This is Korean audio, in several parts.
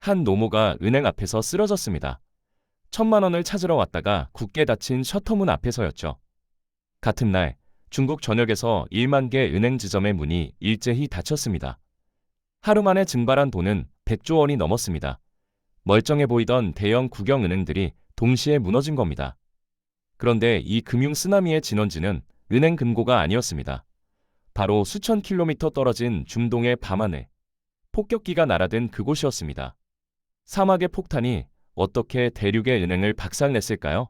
한 노모가 은행 앞에서 쓰러졌습니다. 1,000만 원을 찾으러 왔다가 굳게 닫힌 셔터문 앞에서였죠. 같은 날 중국 전역에서 1만 개 은행 지점의 문이 일제히 닫혔습니다. 하루 만에 증발한 돈은 100조 원이 넘었습니다. 멀쩡해 보이던 대형 국영은행들이 동시에 무너진 겁니다. 그런데 이 금융 쓰나미의 진원지는 은행 금고가 아니었습니다. 바로 수천 킬로미터 떨어진 중동의 밤하늘, 폭격기가 날아든 그곳이었습니다. 사막의 폭탄이 어떻게 대륙의 은행을 박살냈을까요?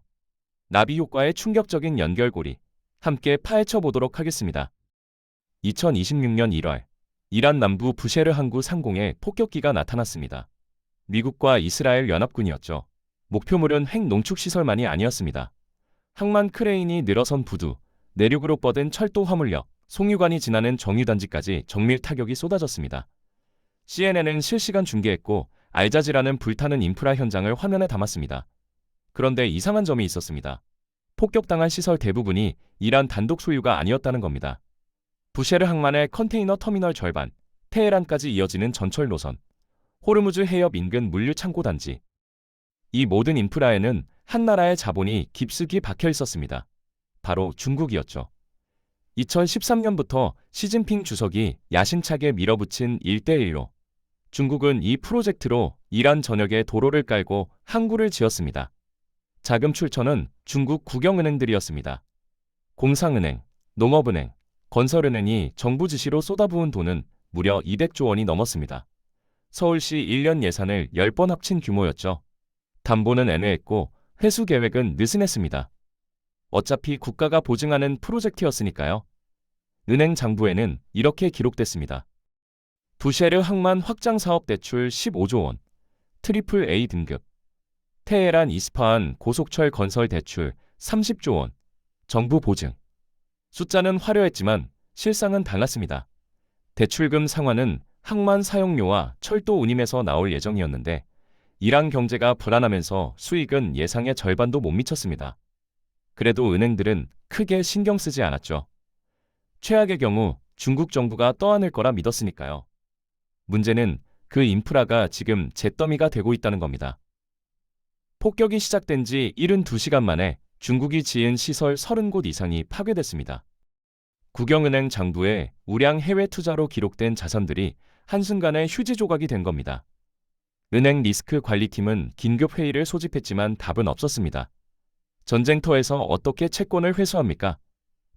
나비 효과의 충격적인 연결고리, 함께 파헤쳐 보도록 하겠습니다. 2026년 1월, 이란 남부 부쉐르 항구 상공에 폭격기가 나타났습니다. 미국과 이스라엘 연합군이었죠. 목표물은 핵 농축시설만이 아니었습니다. 항만 크레인이 늘어선 부두, 내륙으로 뻗은 철도 화물역, 송유관이 지나는 정유단지까지 정밀 타격이 쏟아졌습니다. CNN은 실시간 중계했고 알자지라는 불타는 인프라 현장을 화면에 담았습니다. 그런데 이상한 점이 있었습니다. 폭격당한 시설 대부분이 이란 단독 소유가 아니었다는 겁니다. 부쉐르 항만의 컨테이너 터미널 절반, 테헤란까지 이어지는 전철 노선, 호르무즈 해협 인근 물류 창고 단지. 이 모든 인프라에는 한 나라의 자본이 깊숙이 박혀 있었습니다. 바로 중국이었죠. 2013년부터 시진핑 주석이 야심차게 밀어붙인 1대1로 중국은 이 프로젝트로 이란 전역에 도로를 깔고 항구를 지었습니다. 자금 출처는 중국 국영은행들이었습니다. 공상은행, 농업은행, 건설은행이 정부 지시로 쏟아부은 돈은 무려 200조 원이 넘었습니다. 서울시 1년 예산을 10번 합친 규모였죠. 담보는 애매했고 회수 계획은 느슨했습니다. 어차피 국가가 보증하는 프로젝트였으니까요. 은행 장부에는 이렇게 기록됐습니다. 부쉐르 항만 확장 사업 대출 15조 원, 트리플 A 등급, 테헤란 이스파한 고속철 건설 대출 30조 원, 정부 보증. 숫자는 화려했지만 실상은 달랐습니다. 대출금 상환은 항만 사용료와 철도 운임에서 나올 예정이었는데 이란 경제가 불안하면서 수익은 예상의 절반도 못 미쳤습니다. 그래도 은행들은 크게 신경 쓰지 않았죠. 최악의 경우 중국 정부가 떠안을 거라 믿었으니까요. 문제는 그 인프라가 지금 잿더미가 되고 있다는 겁니다. 폭격이 시작된 지 72시간 만에 중국이 지은 시설 30곳 이상이 파괴됐습니다. 국영은행 장부에 우량 해외 투자로 기록된 자산들이 한순간에 휴지 조각이 된 겁니다. 은행 리스크 관리팀은 긴급 회의를 소집했지만 답은 없었습니다. 전쟁터에서 어떻게 채권을 회수합니까?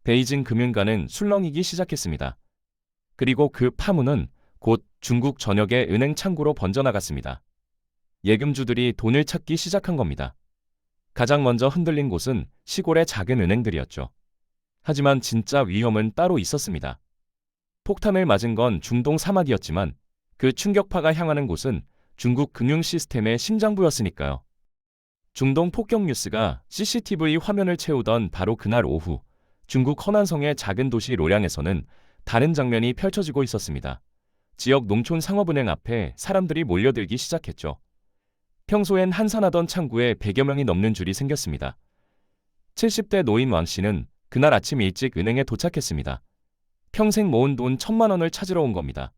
베이징 금융가는 술렁이기 시작했습니다. 그리고 그 파문은 곧 중국 전역의 은행 창구로 번져나갔습니다. 예금주들이 돈을 찾기 시작한 겁니다. 가장 먼저 흔들린 곳은 시골의 작은 은행들이었죠. 하지만 진짜 위험은 따로 있었습니다. 폭탄을 맞은 건 중동 사막이었지만 그 충격파가 향하는 곳은 중국 금융 시스템의 심장부였으니까요. 중동 폭격 뉴스가 CCTV 화면을 채우던 바로 그날 오후, 중국 허난성의 작은 도시 료량에서는 다른 장면이 펼쳐지고 있었습니다. 지역 농촌 상업은행 앞에 사람들이 몰려들기 시작했죠. 평소엔 한산하던 창구에 100여 명이 넘는 줄이 생겼습니다. 70대 노인 왕 씨는 그날 아침 일찍 은행에 도착했습니다. 평생 모은 돈 1,000만 원을 찾으러 온 겁니다.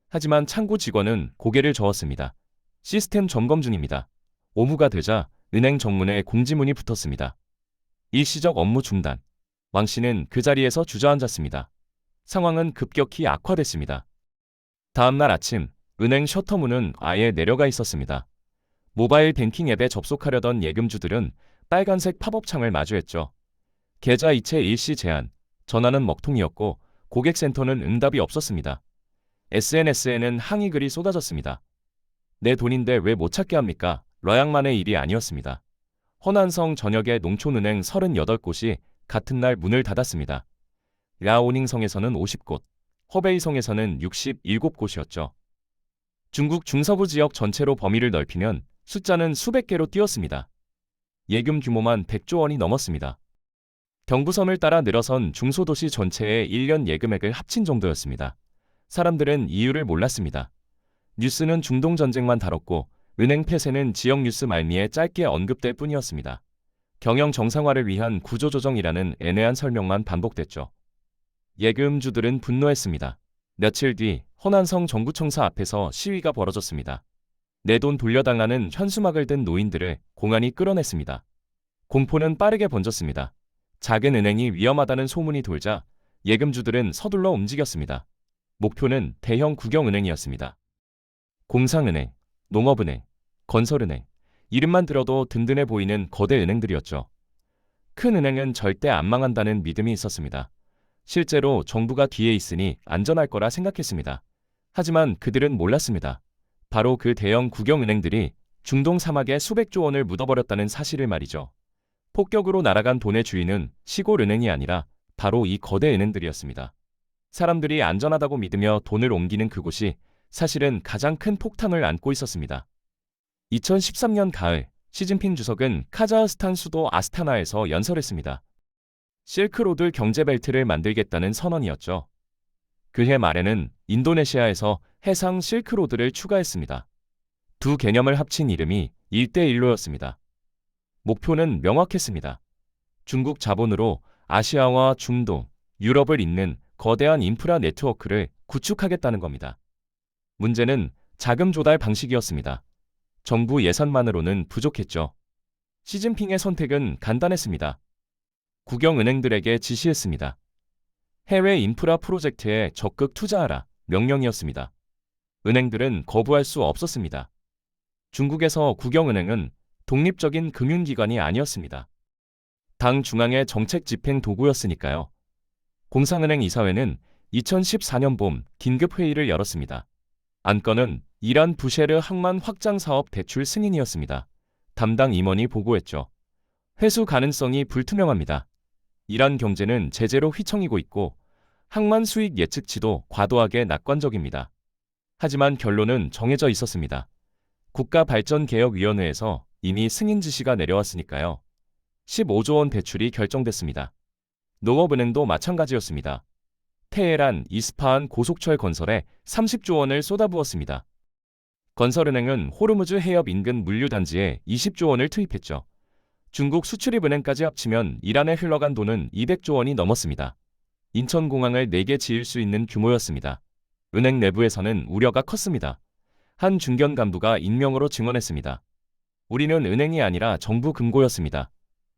하지만 창구 직원은 고개를 저었습니다. 시스템 점검 중입니다. 오후가 되자 은행 정문에 공지문이 붙었습니다. 일시적 업무 중단. 왕 씨는 그 자리에서 주저앉았습니다. 상황은 급격히 악화됐습니다. 다음날 아침, 은행 셔터문은 아예 내려가 있었습니다. 모바일 뱅킹 앱에 접속하려던 예금주들은 빨간색 팝업창을 마주했죠. 계좌 이체 일시 제한, 전화는 먹통이었고 고객센터는 응답이 없었습니다. SNS에는 항의 글이 쏟아졌습니다. 내 돈인데 왜 못 찾게 합니까? 러양만의 일이 아니었습니다. 허난성 전역의 농촌은행 38곳이 같은 날 문을 닫았습니다. 라오닝성에서는 50곳, 허베이성에서는 67곳이었죠. 중국 중서부 지역 전체로 범위를 넓히면 숫자는 수백 개로 뛰었습니다. 예금 규모만 100조 원이 넘었습니다. 경부선을 따라 늘어선 중소도시 전체의 1년 예금액을 합친 정도였습니다. 사람들은 이유를 몰랐습니다. 뉴스는 중동 전쟁만 다뤘고 은행 폐쇄는 지역 뉴스 말미에 짧게 언급될 뿐이었습니다. 경영 정상화를 위한 구조조정이라는 애매한 설명만 반복됐죠. 예금주들은 분노했습니다. 며칠 뒤 허난성 정부청사 앞에서 시위가 벌어졌습니다. 내 돈 돌려달라는 현수막을 든 노인들을 공안이 끌어냈습니다. 공포는 빠르게 번졌습니다. 작은 은행이 위험하다는 소문이 돌자 예금주들은 서둘러 움직였습니다. 목표는 대형 국영은행이었습니다. 공상은행, 농업은행, 건설은행, 이름만 들어도 든든해 보이는 거대 은행들이었죠. 큰 은행은 절대 안 망한다는 믿음이 있었습니다. 실제로 정부가 뒤에 있으니 안전할 거라 생각했습니다. 하지만 그들은 몰랐습니다. 바로 그 대형 국영은행들이 중동 사막에 수백조 원을 묻어버렸다는 사실을 말이죠. 폭격으로 날아간 돈의 주인은 시골 은행이 아니라 바로 이 거대 은행들이었습니다. 사람들이 안전하다고 믿으며 돈을 옮기는 그곳이 사실은 가장 큰 폭탄을 안고 있었습니다. 2013년 가을, 시진핑 주석은 카자흐스탄 수도 아스타나에서 연설했습니다. 실크로드 경제벨트를 만들겠다는 선언이었죠. 그해 말에는 인도네시아에서 해상 실크로드를 추가했습니다. 두 개념을 합친 이름이 1대1로였습니다. 목표는 명확했습니다. 중국 자본으로 아시아와 중동, 유럽을 잇는 거대한 인프라 네트워크를 구축하겠다는 겁니다. 문제는 자금 조달 방식이었습니다. 정부 예산만으로는 부족했죠. 시진핑의 선택은 간단했습니다. 국영은행들에게 지시했습니다. 해외 인프라 프로젝트에 적극 투자하라 명령이었습니다. 은행들은 거부할 수 없었습니다. 중국에서 국영은행은 독립적인 금융기관이 아니었습니다. 당 중앙의 정책 집행 도구였으니까요. 공상은행 이사회는 2014년 봄 긴급회의를 열었습니다. 안건은 이란 부쉐르 항만 확장 사업 대출 승인이었습니다. 담당 임원이 보고했죠. 회수 가능성이 불투명합니다. 이란 경제는 제재로 휘청이고 있고 항만 수익 예측치도 과도하게 낙관적입니다. 하지만 결론은 정해져 있었습니다. 국가발전개혁위원회에서 이미 승인 지시가 내려왔으니까요. 15조 원 대출이 결정됐습니다. 농업은행도 마찬가지였습니다. 테헤란, 이스파한 고속철 건설에 30조 원을 쏟아부었습니다. 건설은행은 호르무즈 해협 인근 물류단지에 20조 원을 투입했죠. 중국 수출입은행까지 합치면 이란에 흘러간 돈은 200조 원이 넘었습니다. 인천공항을 4개 지을 수 있는 규모였습니다. 은행 내부에서는 우려가 컸습니다. 한 중견 간부가 익명으로 증언했습니다. 우리는 은행이 아니라 정부 금고였습니다.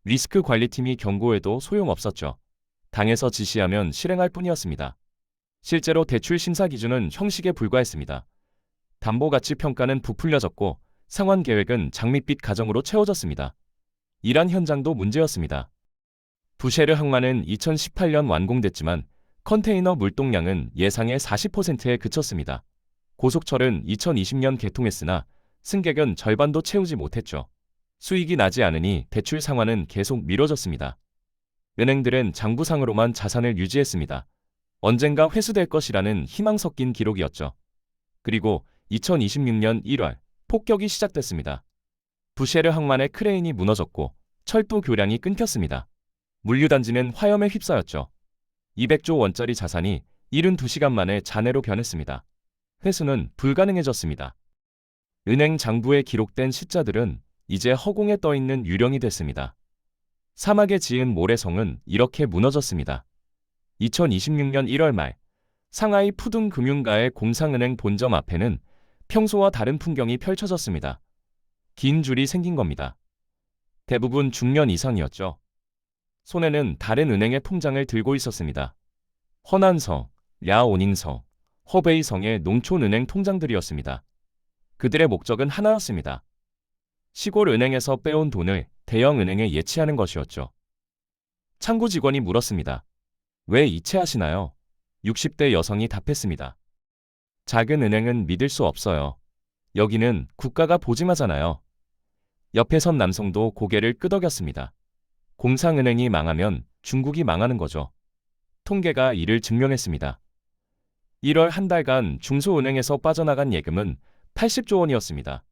리스크 관리팀이 경고해도 소용없었죠. 당에서 지시하면 실행할 뿐이었습니다. 실제로 대출 심사 기준은 형식에 불과했습니다. 담보가치 평가는 부풀려졌고 상환 계획은 장밋빛 가정으로 채워졌습니다. 이란 현장도 문제였습니다. 부쉐르 항만은 2018년 완공됐지만 컨테이너 물동량은 예상의 40%에 그쳤습니다. 고속철은 2020년 개통했으나 승객은 절반도 채우지 못했죠. 수익이 나지 않으니 대출 상환은 계속 미뤄졌습니다. 은행들은 장부상으로만 자산을 유지했습니다. 언젠가 회수될 것이라는 희망 섞인 기록이었죠. 그리고 2026년 1월 폭격이 시작됐습니다. 부쉐르 항만의 크레인이 무너졌고 철도 교량이 끊겼습니다. 물류단지는 화염에 휩싸였죠. 200조 원짜리 자산이 72시간 만에 잔해로 변했습니다. 회수는 불가능해졌습니다. 은행 장부에 기록된 숫자들은 이제 허공에 떠있는 유령이 됐습니다. 사막에 지은 모래성은 이렇게 무너졌습니다. 2026년 1월 말 상하이 푸둥 금융가의 공상은행 본점 앞에는 평소와 다른 풍경이 펼쳐졌습니다. 긴 줄이 생긴 겁니다. 대부분 중년 이상이었죠. 손에는 다른 은행의 통장을 들고 있었습니다. 허난성, 랴오닝성, 허베이성의 농촌은행 통장들이었습니다. 그들의 목적은 하나였습니다. 시골 은행에서 빼온 돈을 대형 은행에 예치하는 것이었죠. 창구 직원이 물었습니다. 왜 이체하시나요? 60대 여성이 답했습니다. 작은 은행은 믿을 수 없어요. 여기는 국가가 보증하잖아요. 옆에 선 남성도 고개를 끄덕였습니다. 공상은행이 망하면 중국이 망하는 거죠. 통계가 이를 증명했습니다. 1월 한 달간 중소은행에서 빠져나간 예금은 80조 원이었습니다.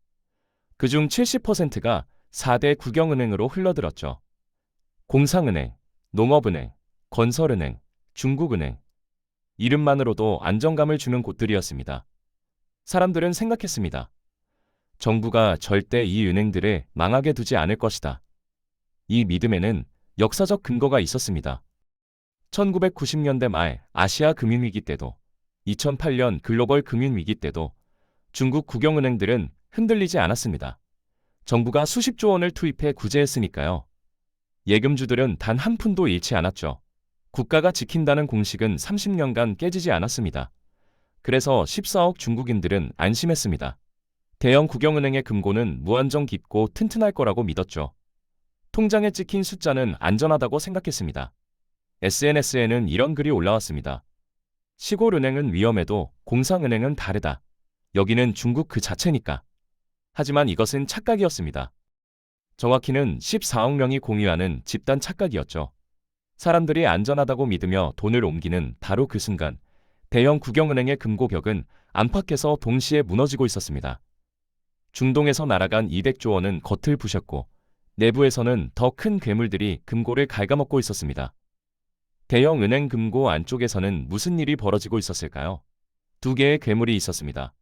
그중 70%가 4대 국영은행으로 흘러들었죠. 공상은행, 농업은행, 건설은행, 중국은행. 이름만으로도 안정감을 주는 곳들이었습니다. 사람들은 생각했습니다. 정부가 절대 이 은행들을 망하게 두지 않을 것이다. 이 믿음에는 역사적 근거가 있었습니다. 1990년대 말 아시아 금융위기 때도 2008년 글로벌 금융위기 때도 중국 국영은행들은 흔들리지 않았습니다. 정부가 수십조 원을 투입해 구제했으니까요. 예금주들은 단 한 푼도 잃지 않았죠. 국가가 지킨다는 공식은 30년간 깨지지 않았습니다. 그래서 14억 중국인들은 안심했습니다. 대형 국영은행의 금고는 무한정 깊고 튼튼할 거라고 믿었죠. 통장에 찍힌 숫자는 안전하다고 생각했습니다. SNS에는 이런 글이 올라왔습니다. 시골은행은 위험해도 공상은행은 다르다. 여기는 중국 그 자체니까. 하지만 이것은 착각이었습니다. 정확히는 14억 명이 공유하는 집단 착각이었죠. 사람들이 안전하다고 믿으며 돈을 옮기는 바로 그 순간, 대형 국영은행의 금고벽은 안팎에서 동시에 무너지고 있었습니다. 중동에서 날아간 200조 원은 겉을 부셨고, 내부에서는 더 큰 괴물들이 금고를 갉아먹고 있었습니다. 대형 은행 금고 안쪽에서는 무슨 일이 벌어지고 있었을까요? 두 개의 괴물이 있었습니다.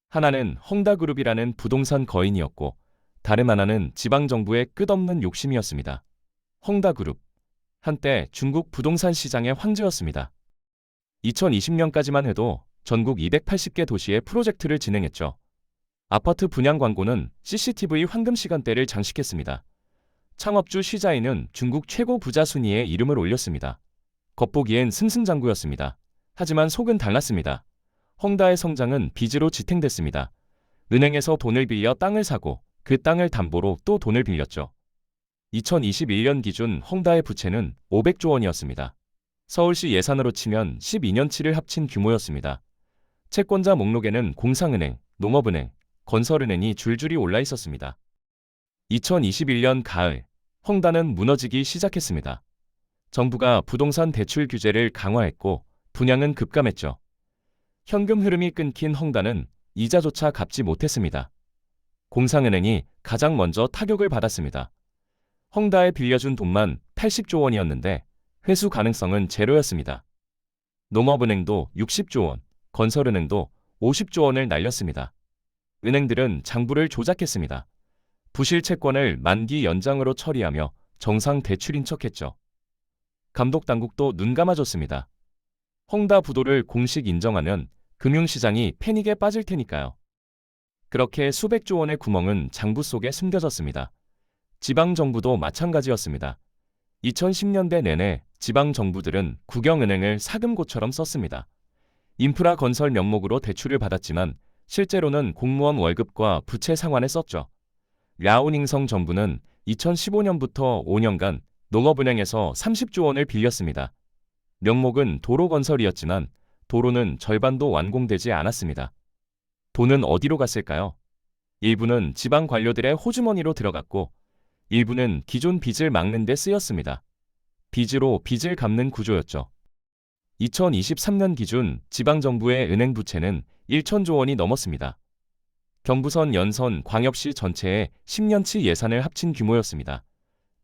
하나는 헝다그룹이라는 부동산 거인이었고, 다름 하나는 지방정부의 끝없는 욕심이었습니다. 헝다그룹. 한때 중국 부동산 시장의 황제였습니다. 2020년까지만 해도 전국 280개 도시에 프로젝트를 진행했죠. 아파트 분양 광고는 CCTV 황금 시간대를 장식했습니다. 창업주 시자인은 중국 최고 부자 순위에 이름을 올렸습니다. 겉보기엔 승승장구였습니다. 하지만 속은 달랐습니다. 헝다의 성장은 빚으로 지탱됐습니다. 은행에서 돈을 빌려 땅을 사고 그 땅을 담보로 또 돈을 빌렸죠. 2021년 기준 헝다의 부채는 500조 원이었습니다. 서울시 예산으로 치면 12년치를 합친 규모였습니다. 채권자 목록에는 공상은행, 농업은행, 건설은행이 줄줄이 올라 있었습니다. 2021년 가을, 헝다는 무너지기 시작했습니다. 정부가 부동산 대출 규제를 강화했고 분양은 급감했죠. 현금 흐름이 끊긴 헝다는 이자조차 갚지 못했습니다. 공상은행이 가장 먼저 타격을 받았습니다. 헝다에 빌려준 돈만 80조 원이었는데 회수 가능성은 제로였습니다. 농업은행도 60조 원, 건설은행도 50조 원을 날렸습니다. 은행들은 장부를 조작했습니다. 부실 채권을 만기 연장으로 처리하며 정상 대출인 척했죠. 감독당국도 눈 감아줬습니다. 헝다 부도를 공식 인정하면 금융시장이 패닉에 빠질 테니까요. 그렇게 수백조 원의 구멍은 장부 속에 숨겨졌습니다. 지방정부도 마찬가지였습니다. 2010년대 내내 지방정부들은 국영은행을 사금고처럼 썼습니다. 인프라 건설 명목으로 대출을 받았지만 실제로는 공무원 월급과 부채 상환에 썼죠. 랴오닝성 정부는 2015년부터 5년간 농업은행에서 30조 원을 빌렸습니다. 명목은 도로 건설이었지만 도로는 절반도 완공되지 않았습니다. 돈은 어디로 갔을까요? 일부는 지방 관료들의 호주머니로 들어갔고 일부는 기존 빚을 막는 데 쓰였습니다. 빚으로 빚을 갚는 구조였죠. 2023년 기준 지방정부의 은행 부채는 1천조 원이 넘었습니다. 경부선 연선 광역시 전체의 10년치 예산을 합친 규모였습니다.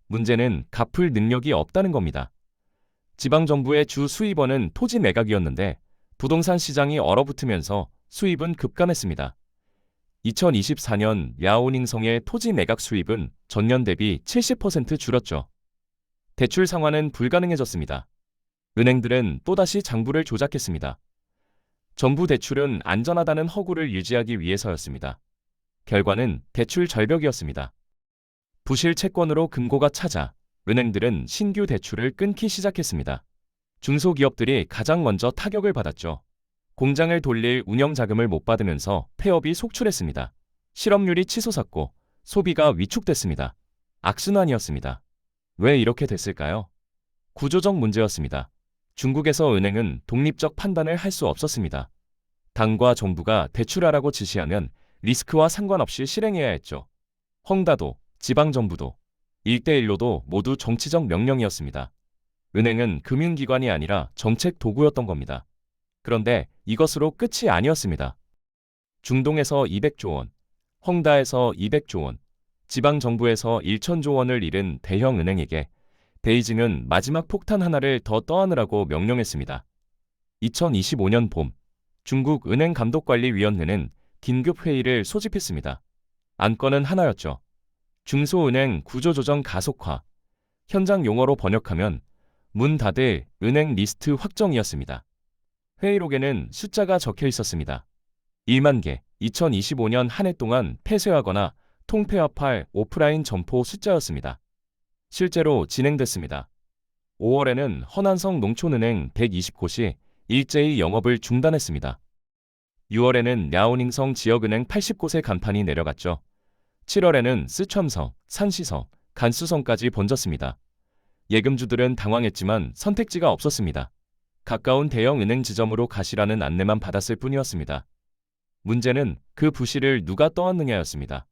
문제는 갚을 능력이 없다는 겁니다. 지방정부의 주 수입원은 토지 매각이었는데 부동산 시장이 얼어붙으면서 수입은 급감했습니다. 2024년 야오닝성의 토지 매각 수입은 전년 대비 70% 줄었죠. 대출 상환은 불가능해졌습니다. 은행들은 또다시 장부를 조작했습니다. 정부 대출은 안전하다는 허구를 유지하기 위해서였습니다. 결과는 대출 절벽이었습니다. 부실 채권으로 금고가 차자 은행들은 신규 대출을 끊기 시작했습니다. 중소기업들이 가장 먼저 타격을 받았죠. 공장을 돌릴 운영자금을 못 받으면서 폐업이 속출했습니다. 실업률이 치솟았고 소비가 위축됐습니다. 악순환이었습니다. 왜 이렇게 됐을까요? 구조적 문제였습니다. 중국에서 은행은 독립적 판단을 할 수 없었습니다. 당과 정부가 대출하라고 지시하면 리스크와 상관없이 실행해야 했죠. 헝다도, 지방정부도, 1대1로도 모두 정치적 명령이었습니다. 은행은 금융기관이 아니라 정책 도구였던 겁니다. 그런데 이것으로 끝이 아니었습니다. 중동에서 200조 원, 헝다에서 200조 원, 지방정부에서 1천조 원을 잃은 대형 은행에게 베이징은 마지막 폭탄 하나를 더 떠안으라고 명령했습니다. 2025년 봄, 중국 은행감독관리위원회는 긴급회의를 소집했습니다. 안건은 하나였죠. 중소은행 구조조정 가속화, 현장 용어로 번역하면 문 닫을 은행 리스트 확정이었습니다. 회의록에는 숫자가 적혀 있었습니다. 1만 개, 2025년 한 해 동안 폐쇄하거나 통폐합할 오프라인 점포 숫자였습니다. 실제로 진행됐습니다. 5월에는 허난성 농촌은행 120곳이 일제히 영업을 중단했습니다. 6월에는 랴오닝성 지역은행 80곳의 간판이 내려갔죠. 7월에는 쓰촨성, 산시성, 간수성까지 번졌습니다. 예금주들은 당황했지만 선택지가 없었습니다. 가까운 대형 은행 지점으로 가시라는 안내만 받았을 뿐이었습니다. 문제는 그 부실을 누가 떠안느냐였습니다.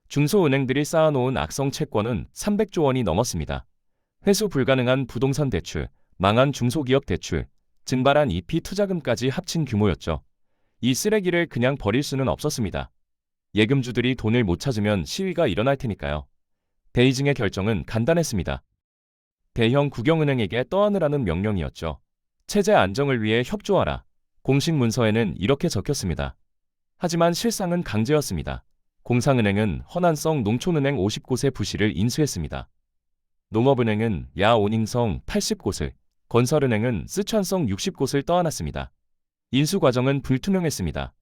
중소은행들이 쌓아놓은 악성 채권은 300조 원이 넘었습니다. 회수 불가능한 부동산 대출, 망한 중소기업 대출, 증발한 EP 투자금까지 합친 규모였죠. 이 쓰레기를 그냥 버릴 수는 없었습니다. 예금주들이 돈을 못 찾으면 시위가 일어날 테니까요. 베이징의 결정은 간단했습니다. 대형 국영은행에게 떠안으라는 명령이었죠. 체제 안정을 위해 협조하라. 공식 문서에는 이렇게 적혔습니다. 하지만 실상은 강제였습니다. 공상은행은 허난성 농촌은행 50곳의 부실을 인수했습니다. 농업은행은 야오닝성 80곳을, 건설은행은 쓰촨성 60곳을 떠안았습니다. 인수 과정은 불투명했습니다.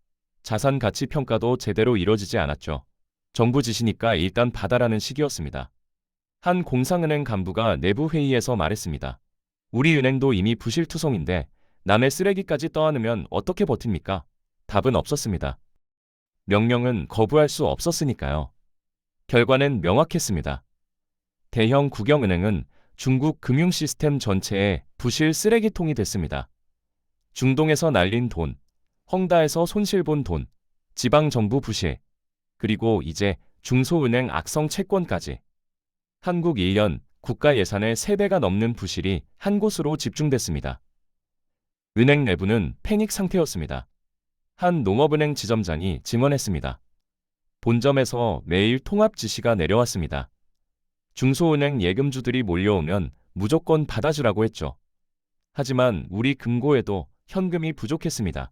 자산 가치 평가도 제대로 이뤄지지 않았죠. 정부 지시니까 일단 받아라는 식이었습니다. 한 공상은행 간부가 내부 회의에서 말했습니다. 우리 은행도 이미 부실투성인데 남의 쓰레기까지 떠안으면 어떻게 버팁니까? 답은 없었습니다. 명령은 거부할 수 없었으니까요. 결과는 명확했습니다. 대형 국영은행은 중국 금융시스템 전체의 부실 쓰레기통이 됐습니다. 중동에서 날린 돈, 헝다에서 손실본 돈, 지방정부 부실, 그리고 이제 중소은행 악성 채권까지. 한국 1년 국가 예산의 3배가 넘는 부실이 한 곳으로 집중됐습니다. 은행 내부는 패닉 상태였습니다. 한 농업은행 지점장이 증언했습니다. 본점에서 매일 통합 지시가 내려왔습니다. 중소은행 예금주들이 몰려오면 무조건 받아주라고 했죠. 하지만 우리 금고에도 현금이 부족했습니다.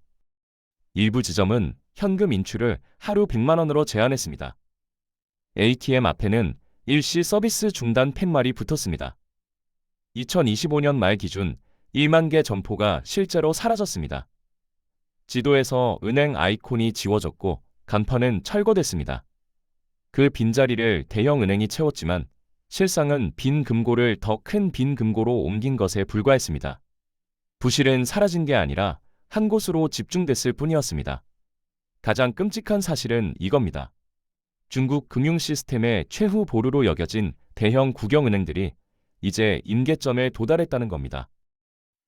일부 지점은 현금 인출을 하루 100만 원으로 제한했습니다. ATM 앞에는 일시 서비스 중단 팻말이 붙었습니다. 2025년 말 기준 1만 개 점포가 실제로 사라졌습니다. 지도에서 은행 아이콘이 지워졌고 간판은 철거됐습니다. 그 빈자리를 대형 은행이 채웠지만 실상은 빈 금고를 더 큰 빈 금고로 옮긴 것에 불과했습니다. 부실은 사라진 게 아니라 한 곳으로 집중됐을 뿐이었습니다. 가장 끔찍한 사실은 이겁니다. 중국 금융 시스템의 최후 보루로 여겨진 대형 국영은행들이 이제 임계점에 도달했다는 겁니다.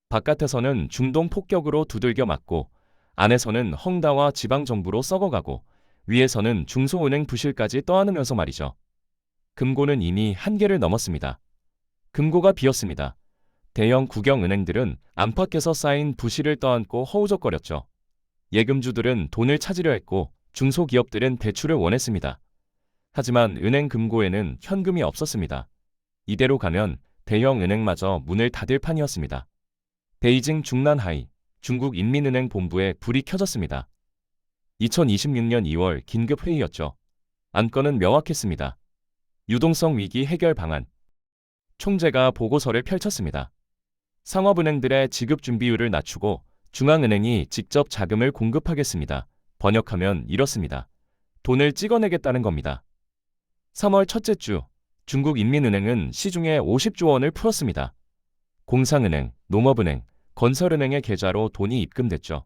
바깥에서는 중동 폭격으로 두들겨 맞고 안에서는 헝다와 지방정부로 썩어가고 위에서는 중소은행 부실까지 떠안으면서 말이죠. 금고는 이미 한계를 넘었습니다. 금고가 비었습니다. 대형 국영은행들은 안팎에서 쌓인 부실을 떠안고 허우적거렸죠. 예금주들은 돈을 찾으려 했고 중소기업들은 대출을 원했습니다. 하지만 은행 금고에는 현금이 없었습니다. 이대로 가면 대형 은행마저 문을 닫을 판이었습니다. 베이징 중난하이 중국 인민은행 본부에 불이 켜졌습니다. 2026년 2월 긴급 회의였죠. 안건은 명확했습니다. 유동성 위기 해결 방안. 총재가 보고서를 펼쳤습니다. 상업은행들의 지급 준비율을 낮추고 중앙은행이 직접 자금을 공급하겠습니다. 번역하면 이렇습니다. 돈을 찍어내겠다는 겁니다. 3월 첫째 주 중국 인민은행은 시중에 50조 원을 풀었습니다. 공상은행, 농업은행, 건설은행의 계좌로 돈이 입금됐죠.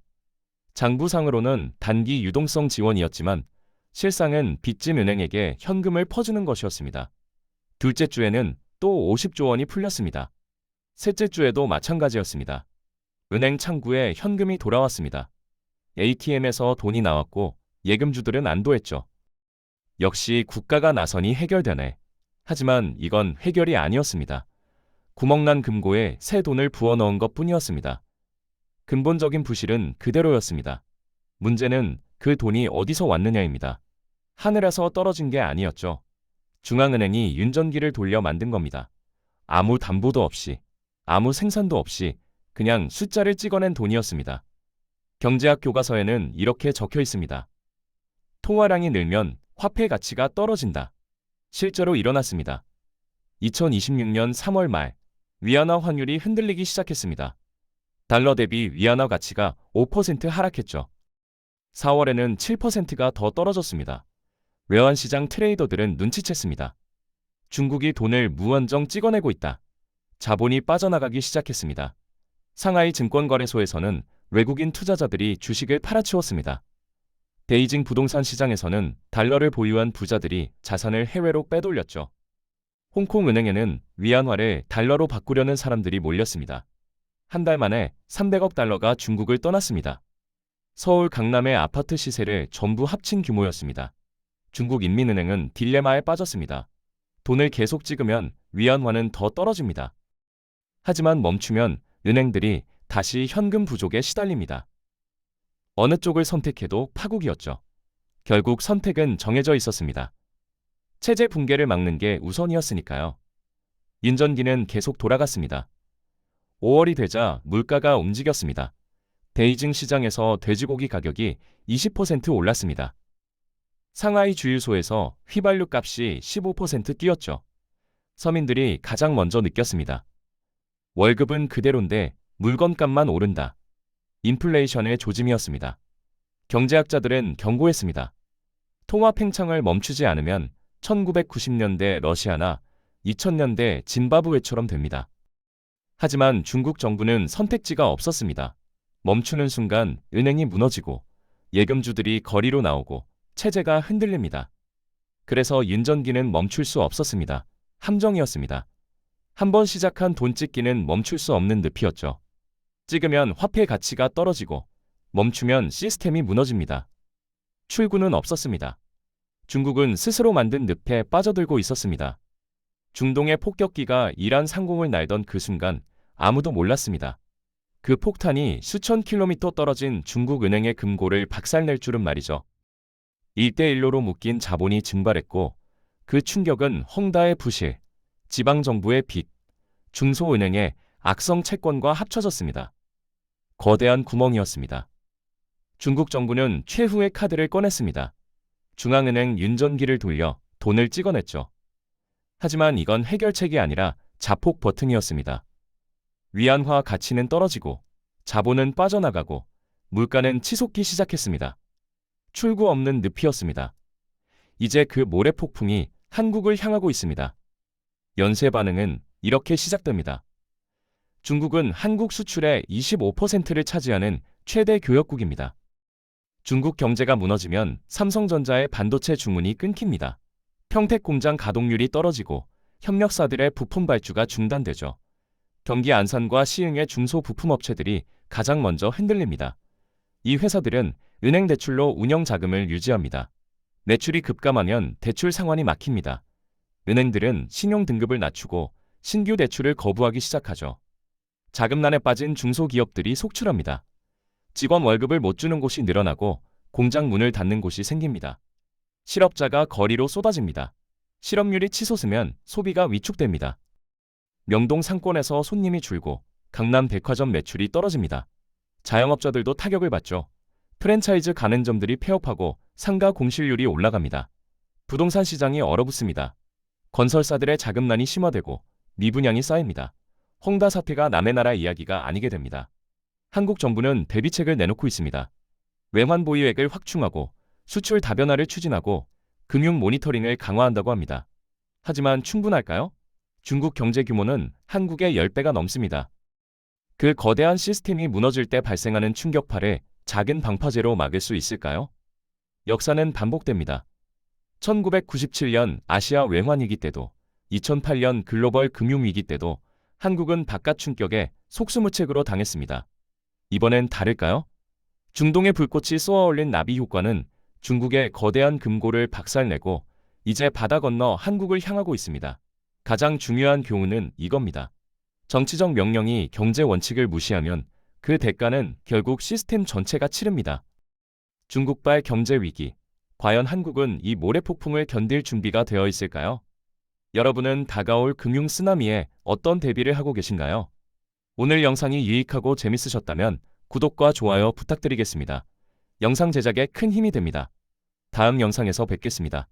장부상으로는 단기 유동성 지원이었지만 실상은 빚진 은행에게 현금을 퍼주는 것이었습니다. 둘째 주에는 또 50조 원이 풀렸습니다. 셋째 주에도 마찬가지였습니다. 은행 창구에 현금이 돌아왔습니다. ATM에서 돈이 나왔고 예금주들은 안도했죠. 역시 국가가 나서니 해결되네. 하지만 이건 해결이 아니었습니다. 구멍난 금고에 새 돈을 부어넣은 것뿐이었습니다. 근본적인 부실은 그대로였습니다. 문제는 그 돈이 어디서 왔느냐입니다. 하늘에서 떨어진 게 아니었죠. 중앙은행이 윤전기를 돌려 만든 겁니다. 아무 담보도 없이, 아무 생산도 없이 그냥 숫자를 찍어낸 돈이었습니다. 경제학 교과서에는 이렇게 적혀 있습니다. 통화량이 늘면 화폐 가치가 떨어진다. 실제로 일어났습니다. 2026년 3월 말 위안화 환율이 흔들리기 시작했습니다. 달러 대비 위안화 가치가 5% 하락했죠. 4월에는 7%가 더 떨어졌습니다. 외환시장 트레이더들은 눈치챘습니다. 중국이 돈을 무한정 찍어내고 있다. 자본이 빠져나가기 시작했습니다. 상하이 증권거래소에서는 외국인 투자자들이 주식을 팔아치웠습니다. 베이징 부동산 시장에서는 달러를 보유한 부자들이 자산을 해외로 빼돌렸죠. 홍콩 은행에는 위안화를 달러로 바꾸려는 사람들이 몰렸습니다. 한 달 만에 300억 달러가 중국을 떠났습니다. 서울 강남의 아파트 시세를 전부 합친 규모였습니다. 중국인민은행은 딜레마에 빠졌습니다. 돈을 계속 찍으면 위안화는 더 떨어집니다. 하지만 멈추면 은행들이 다시 현금 부족에 시달립니다. 어느 쪽을 선택해도 파국이었죠. 결국 선택은 정해져 있었습니다. 체제 붕괴를 막는 게 우선이었으니까요. 인전기는 계속 돌아갔습니다. 5월이 되자 물가가 움직였습니다. 베이징 시장에서 돼지고기 가격이 20% 올랐습니다. 상하이 주유소에서 휘발유 값이 15% 뛰었죠. 서민들이 가장 먼저 느꼈습니다. 월급은 그대로인데 물건값만 오른다. 인플레이션의 조짐이었습니다. 경제학자들은 경고했습니다. 통화 팽창을 멈추지 않으면 1990년대 러시아나 2000년대 짐바브웨처럼 됩니다. 하지만 중국 정부는 선택지가 없었습니다. 멈추는 순간 은행이 무너지고 예금주들이 거리로 나오고 체제가 흔들립니다. 그래서 인전기는 멈출 수 없었습니다. 함정이었습니다. 한번 시작한 돈 찍기는 멈출 수 없는 늪이었죠. 찍으면 화폐 가치가 떨어지고 멈추면 시스템이 무너집니다. 출구는 없었습니다. 중국은 스스로 만든 늪에 빠져들고 있었습니다. 중동의 폭격기가 이란 상공을 날던 그 순간 아무도 몰랐습니다. 그 폭탄이 수천 킬로미터 떨어진 중국 은행의 금고를 박살낼 줄은 말이죠. 1대1로 묶인 자본이 증발했고 그 충격은 헝다의 부실, 지방정부의 빚, 중소은행의 악성 채권과 합쳐졌습니다. 거대한 구멍이었습니다. 중국 정부는 최후의 카드를 꺼냈습니다. 중앙은행 윤전기를 돌려 돈을 찍어냈죠. 하지만 이건 해결책이 아니라 자폭 버튼이었습니다. 위안화 가치는 떨어지고 자본은 빠져나가고 물가는 치솟기 시작했습니다. 출구 없는 늪이었습니다. 이제 그 모래폭풍이 한국을 향하고 있습니다. 연쇄 반응은 이렇게 시작됩니다. 중국은 한국 수출의 25%를 차지하는 최대 교역국입니다. 중국 경제가 무너지면 삼성전자의 반도체 주문이 끊깁니다. 평택 공장 가동률이 떨어지고 협력사들의 부품 발주가 중단되죠. 경기 안산과 시흥의 중소부품업체들이 가장 먼저 흔들립니다. 이 회사들은 은행 대출로 운영 자금을 유지합니다. 매출이 급감하면 대출 상환이 막힙니다. 은행들은 신용 등급을 낮추고 신규 대출을 거부하기 시작하죠. 자금난에 빠진 중소기업들이 속출합니다. 직원 월급을 못 주는 곳이 늘어나고 공장 문을 닫는 곳이 생깁니다. 실업자가 거리로 쏟아집니다. 실업률이 치솟으면 소비가 위축됩니다. 명동 상권에서 손님이 줄고 강남 백화점 매출이 떨어집니다. 자영업자들도 타격을 받죠. 프랜차이즈 가맹점들이 폐업하고 상가 공실률이 올라갑니다. 부동산 시장이 얼어붙습니다. 건설사들의 자금난이 심화되고 미분양이 쌓입니다. 헝다 사태가 남의 나라 이야기가 아니게 됩니다. 한국 정부는 대비책을 내놓고 있습니다. 외환 보유액을 확충하고 수출 다변화를 추진하고 금융 모니터링을 강화한다고 합니다. 하지만 충분할까요? 중국 경제 규모는 한국의 10배가 넘습니다. 그 거대한 시스템이 무너질 때 발생하는 충격파를 작은 방파제로 막을 수 있을까요? 역사는 반복됩니다. 1997년 아시아 외환위기 때도 2008년 글로벌 금융위기 때도 한국은 바깥 충격에 속수무책으로 당했습니다. 이번엔 다를까요? 중동의 불꽃이 쏘아올린 나비 효과는 중국의 거대한 금고를 박살내고 이제 바다 건너 한국을 향하고 있습니다. 가장 중요한 교훈은 이겁니다. 정치적 명령이 경제 원칙을 무시하면 그 대가는 결국 시스템 전체가 치릅니다. 중국발 경제 위기. 과연 한국은 이 모래폭풍을 견딜 준비가 되어 있을까요? 여러분은 다가올 금융 쓰나미에 어떤 대비를 하고 계신가요? 오늘 영상이 유익하고 재밌으셨다면 구독과 좋아요 부탁드리겠습니다. 영상 제작에 큰 힘이 됩니다. 다음 영상에서 뵙겠습니다.